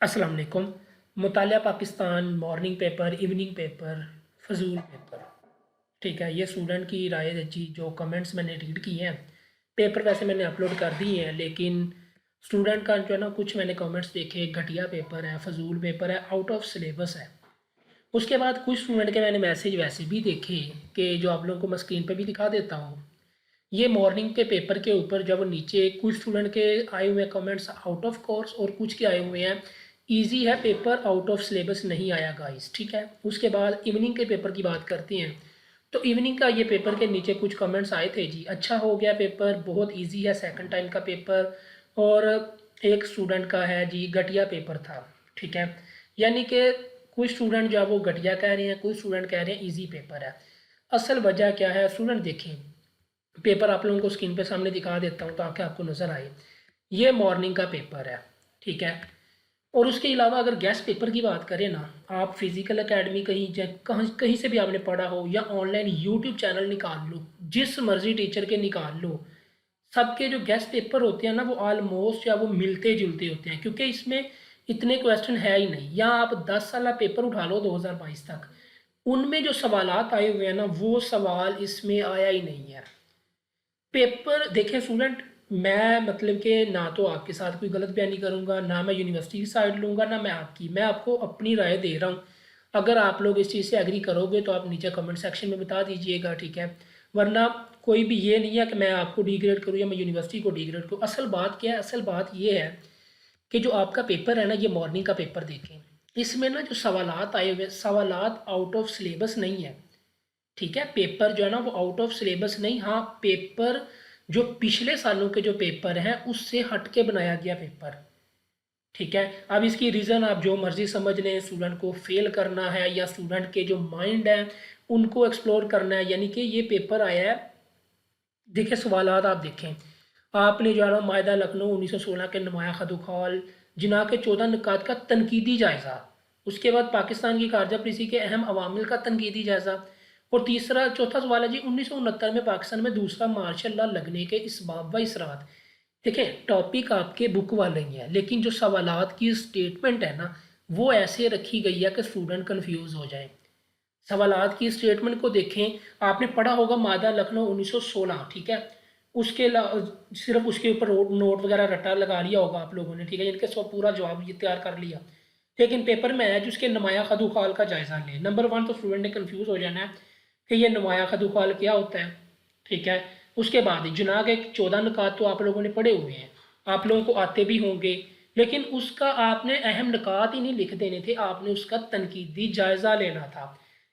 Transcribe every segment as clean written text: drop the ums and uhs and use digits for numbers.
अस्सलाम वालेकुम। मुतालिया Pakistan, morning paper, evening paper, फ़ज़ूल पेपर। ठीक है, ये स्टूडेंट की राय है जी। जो कमेंट्स मैंने रीड किए हैं, पेपर वैसे मैंने अपलोड कर दिए हैं, लेकिन स्टूडेंट का जो है ना, कुछ मैंने कमेंट्स देखे, घटिया पेपर है, फ़ज़ूल पेपर है, आउट ऑफ सिलेबस है। उसके बाद कुछ स्टूडेंट के मैंने मैसेज वैसे भी देखे कि जो आप लोगों को मैं स्क्रीन पे भी दिखा देता हूँ। ये मॉर्निंग के पेपर के ऊपर जब नीचे कुछ स्टूडेंट के आए हुए हैं कमेंट्स आउट ऑफ कोर्स, और कुछ के आए हुए हैं इजी है पेपर, आउट ऑफ सिलेबस नहीं आया गाइस। ठीक है, उसके बाद इवनिंग के पेपर की बात करते हैं। तो इवनिंग का ये पेपर के नीचे कुछ कमेंट्स आए थे जी, अच्छा हो गया पेपर, बहुत इजी है सेकंड टाइम का पेपर। और एक स्टूडेंट का है जी, घटिया पेपर था। ठीक है, यानी कि कुछ स्टूडेंट जो है वो घटिया कह रहे हैं, कुछ स्टूडेंट कह रहे हैं इजी पेपर है। असल वजह क्या है स्टूडेंट, देखें पेपर आप लोगों को स्क्रीन पे सामने दिखा देता हूँ ताकि आपको नज़र आए। ये मॉर्निंग का पेपर है। ठीक है, और उसके अलावा अगर गेस्ट पेपर की बात करें ना, आप फिजिकल एकेडमी कहीं कहीं कहीं से भी आपने पढ़ा हो, या ऑनलाइन यूट्यूब चैनल निकाल लो, जिस मर्जी टीचर के निकाल लो, सबके जो गेस्ट पेपर होते हैं ना वो ऑलमोस्ट या वो मिलते जुलते होते हैं, क्योंकि इसमें इतने क्वेश्चन है ही नहीं। या आप 10 साल पेपर उठा लो 2022 तक, उनमें जो सवालात आए हुए हैं ना, वो सवाल इसमें आया ही नहीं है। पेपर देखें स्टूडेंट, मैं मतलब कि ना तो आपके साथ कोई गलत बयानी करूंगा, ना मैं यूनिवर्सिटी की साइड लूंगा, ना मैं आपकी, मैं आपको अपनी राय दे रहा हूँ। अगर आप लोग इस चीज़ से एग्री करोगे तो आप नीचे कमेंट सेक्शन में बता दीजिएगा। ठीक है, वरना कोई भी ये नहीं है कि मैं आपको डिग्रेड करूँ या मैं यूनिवर्सिटी को डिग्रेड करूँ। असल बात क्या है, असल बात ये है कि जो आपका पेपर है ना, ये मॉर्निंग का पेपर देखें, इसमें ना जो सवालात आए हुए, सवालात आउट ऑफ सिलेबस नहीं है। ठीक है, पेपर जो है ना वो आउट ऑफ सिलेबस नहीं, हाँ पेपर जो पिछले सालों के जो पेपर हैं उससे हट के बनाया गया पेपर। ठीक है, अब इसकी रीज़न आप जो मर्जी समझ लें, स्टूडेंट को फेल करना है या स्टूडेंट के जो माइंड है उनको एक्सप्लोर करना है, यानी कि ये पेपर आया है। देखिए सवालात आप देखें, आपने जो है ना मायदा लखनऊ 1916 के नुमाया खदुखाल जिना के 14 निकात का तनकीदी जायज़ा। उसके बाद पाकिस्तान की कारजा पॉलिसी के अहम अवामिल का तनकीदी जायज़ा। और तीसरा चौथा सवाल है जी, 1969 में पाकिस्तान में दूसरा मार्शल लॉ लगने के इसबाब व इसरात। देखें टॉपिक आपके बुक वाले ही हैं, लेकिन जो सवालात की स्टेटमेंट है ना, वो ऐसे रखी गई है कि स्टूडेंट कन्फ्यूज़ हो जाए। सवालात की स्टेटमेंट को देखें, आपने पढ़ा होगा मादा लखनऊ 1916। ठीक है, उसके सिर्फ उसके ऊपर नोट वगैरह रटा लगा लिया होगा आप लोगों ने। ठीक है, इनके सब पूरा जवाब ये तैयार कर लिया, लेकिन पेपर में है जिसके नुमाया खदुखाल का जायज़ा लें। नंबर वन तो स्टूडेंट ने कन्फ्यूज़ हो जाना है कि ये नुमाया खदुखाल क्या होता है। ठीक है, उसके बाद जुनाह के 14 निकात तो आप लोगों ने पढ़े हुए हैं, आप लोगों को आते भी होंगे, लेकिन उसका आपने अहम निकात ही नहीं लिख देने थे, आपने उसका तनकीदी जायज़ा लेना था,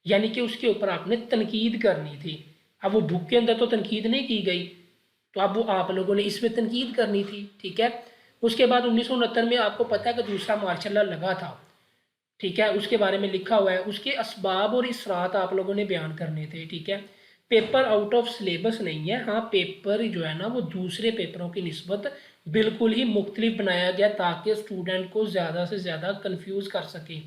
यानी कि उसके ऊपर आपने तनकीद करनी थी। अब वो बुक के अंदर तो तनकीद नहीं की गई, तो अब वो आप लोगों ने इसमें तनकीद करनी थी। ठीक है, उसके बाद 1969 में आपको पता है कि दूसरा मार्शल लॉ लगा था। ठीक है, उसके बारे में लिखा हुआ है, उसके असबाब और इसरात आप लोगों ने बयान करने थे। ठीक है, पेपर आउट ऑफ सिलेबस नहीं है, हाँ पेपर जो है ना वो दूसरे पेपरों की निस्बत बिल्कुल ही मुख्तलिफ बनाया गया ताकि स्टूडेंट को ज़्यादा से ज़्यादा कंफ्यूज कर सके।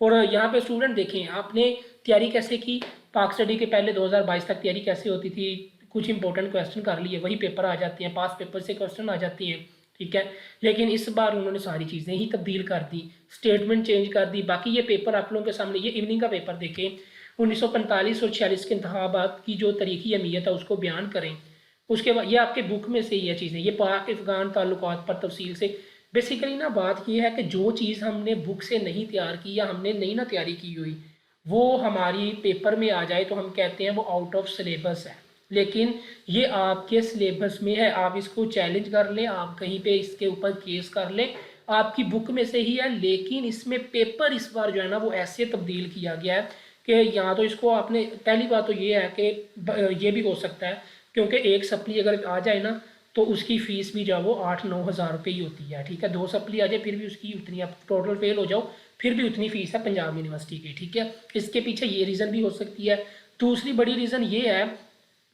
और यहाँ पे स्टूडेंट देखें आपने तैयारी कैसे की, पाक स्टडी के पहले 2022 तक तैयारी कैसे होती थी, कुछ इंपॉर्टेंट क्वेश्चन कर लिए वही पेपर आ जाते हैं, पास पेपर से क्वेश्चन आ जाती हैं। ठीक है, लेकिन इस बार उन्होंने सारी चीज़ें ही तब्दील कर दी, स्टेटमेंट चेंज कर दी। बाकी ये पेपर आप लोगों के सामने, ये इवनिंग का पेपर देखें, 1945 और 46 के इंतखाबात की जो तरीकी अहमियत है उसको बयान करें। उसके बाद ये आपके बुक में से ही है चीज़ें, ये पाक अफगान ताल्लुकात पर तफसील से। बेसिकली ना बात ये है कि जो चीज़ हमने बुक से नहीं तैयार की या हमने नहीं ना तैयारी की हुई, वो हमारी पेपर में आ जाए तो हम कहते हैं वो आउट ऑफ सिलेबस है। लेकिन ये आपके सिलेबस में है, आप इसको चैलेंज कर लें, आप कहीं पे इसके ऊपर केस कर लें, आपकी बुक में से ही है। लेकिन इसमें पेपर इस बार जो है ना वो ऐसे तब्दील किया गया है कि यहाँ तो इसको आपने, पहली बात तो ये है कि ये भी हो सकता है क्योंकि एक सप्ली अगर आ जाए ना तो उसकी फ़ीस भी जो वो 8-9 हज़ार रुपये ही होती है। ठीक है, 2 सप्ली आ जाए फिर भी उसकी उतनी, आप टोटल फेल हो जाओ फिर भी उतनी फ़ीस है पंजाब यूनिवर्सिटी की। ठीक है, इसके पीछे ये रीज़न भी हो सकती है। दूसरी बड़ी रीज़न ये है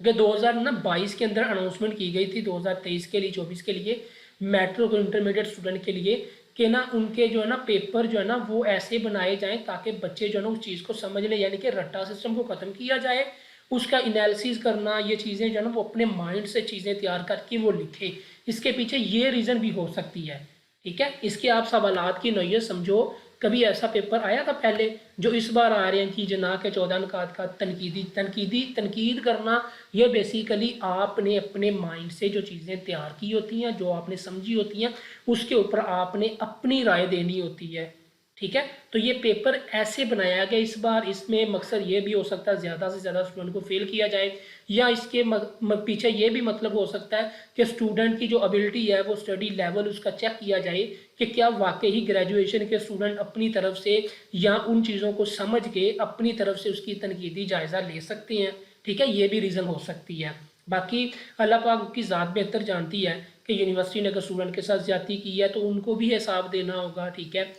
कि 2022 के अंदर अनाउंसमेंट की गई थी 2023 के लिए, 24 के लिए, मैट्रिक और इंटरमीडिएट स्टूडेंट के लिए, कि ना उनके जो है ना पेपर जो है ना वो ऐसे बनाए जाएं ताकि बच्चे जो है ना उस चीज़ को समझ लें, यानी कि रट्टा सिस्टम को ख़त्म किया जाए, उसका एनालिसिस करना, ये चीज़ें जो है ना वो अपने माइंड से चीज़ें तैयार करके वो लिखे। इसके पीछे ये रीज़न भी हो सकती है। ठीक है, इसके आप सवालात की नौइयत समझो। कभी ऐसा पेपर आया था पहले जो इस बार आ रहे हैं कि जना के 14 नकात का तनकीद करना। ये बेसिकली आपने अपने माइंड से जो चीज़ें तैयार की होती हैं, जो आपने समझी होती हैं, उसके ऊपर आपने अपनी राय देनी होती है। ठीक है, तो ये पेपर ऐसे बनाया गया इस बार, इसमें मकसद ये भी हो सकता है ज़्यादा से ज़्यादा स्टूडेंट को फेल किया जाए, या इसके पीछे ये भी मतलब हो सकता है कि स्टूडेंट की जो एबिलिटी है, वो स्टडी लेवल उसका चेक किया जाए कि क्या वाकई ही ग्रेजुएशन के स्टूडेंट अपनी तरफ से या उन चीज़ों को समझ के अपनी तरफ से उसकी तनकीदी जायज़ा ले सकते हैं। ठीक है, ये भी रीज़न हो सकती है। बाकी अल्लाह पाक की ज़ात बेहतर जानती है कि यूनिवर्सिटी ने अगर स्टूडेंट के साथ ज़्यादती की है तो उनको भी हिसाब देना होगा। ठीक है,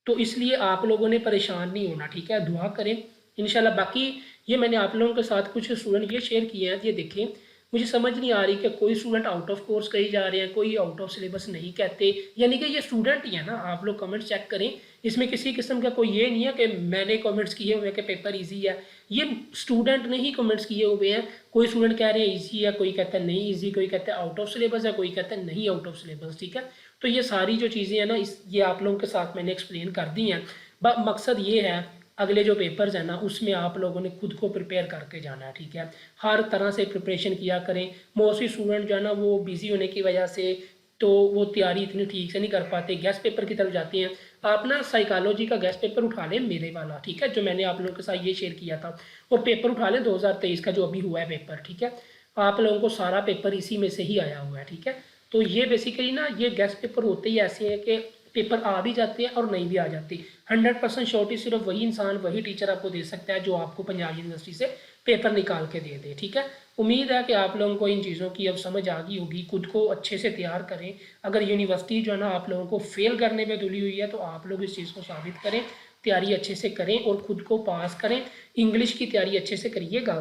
तो इसलिए आप लोगों ने परेशान नहीं होना। ठीक है, दुआ करें इंशाल्लाह। बाकी ये मैंने आप लोगों के साथ कुछ स्टूडेंट ये शेयर किए हैं, ये देखें, मुझे समझ नहीं आ रही कि कोई स्टूडेंट आउट ऑफ कोर्स कही जा रहे हैं, कोई आउट ऑफ सिलेबस नहीं कहते, यानी कि ये स्टूडेंट ही है ना। आप लोग कमेंट्स चेक करें, इसमें किसी किस्म का कोई ये नहीं है कि मैंने कमेंट्स किए हुए कि पेपर ईजी है। ये स्टूडेंट ने ही कमेंट्स किए हुए हैं। कोई स्टूडेंट कह रहे हैं ईजी है, कोई कहता है नहीं ईजी, कोई कहता है आउट ऑफ सिलेबस है, कोई कहता है नहीं आउट ऑफ सिलेबस। ठीक है, तो ये सारी जो चीज़ें हैं ना, ये आप लोगों के साथ मैंने एक्सप्लेन कर दी हैं। मकसद ये है अगले जो पेपर्स हैं ना, उसमें आप लोगों ने खुद को प्रिपेयर करके जाना है। ठीक है, हर तरह से प्रिपरेशन किया करें। मोस्टली स्टूडेंट जो है ना, वो बिज़ी होने की वजह से तो वो तैयारी इतनी ठीक से नहीं कर पाते, गेस्ट पेपर की तरफ जाते हैं। आप ना साइकोलॉजी का गेस्ट पेपर उठा लें, मेरे वाला, ठीक है, जो मैंने आप लोगों के साथ ये शेयर किया था, और पेपर उठा लें 2023 का जो अभी हुआ है पेपर। ठीक है, आप लोगों को सारा पेपर इसी में से ही आया हुआ है। ठीक है, तो ये बेसिकली ना, ये गेस्ट पेपर होते ही ऐसे हैं कि पेपर आ भी जाते हैं और नहीं भी आ जाते। 100% श्योरिटी सिर्फ वही इंसान, वही टीचर आपको दे सकता है जो आपको पंजाब यूनिवर्सिटी से पेपर निकाल के दे दे। ठीक है, उम्मीद है कि आप लोगों को इन चीज़ों की अब समझ आ गई होगी। खुद को अच्छे से तैयार करें। अगर यूनिवर्सिटी जो है ना आप लोगों को फेल करने में तुली हुई है, तो आप लोग इस चीज़ को साबित करें, तैयारी अच्छे से करें और ख़ुद को पास करें। इंग्लिश की तैयारी अच्छे से करिएगा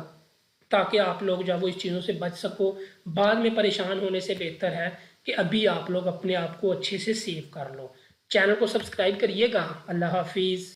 ताकि आप लोग जब वो इस चीज़ों से बच सको। बाद में परेशान होने से बेहतर है कि अभी आप लोग अपने आप को अच्छे से सेव कर लो। चैनल को सब्सक्राइब करिएगा। अल्लाह हाफिज़।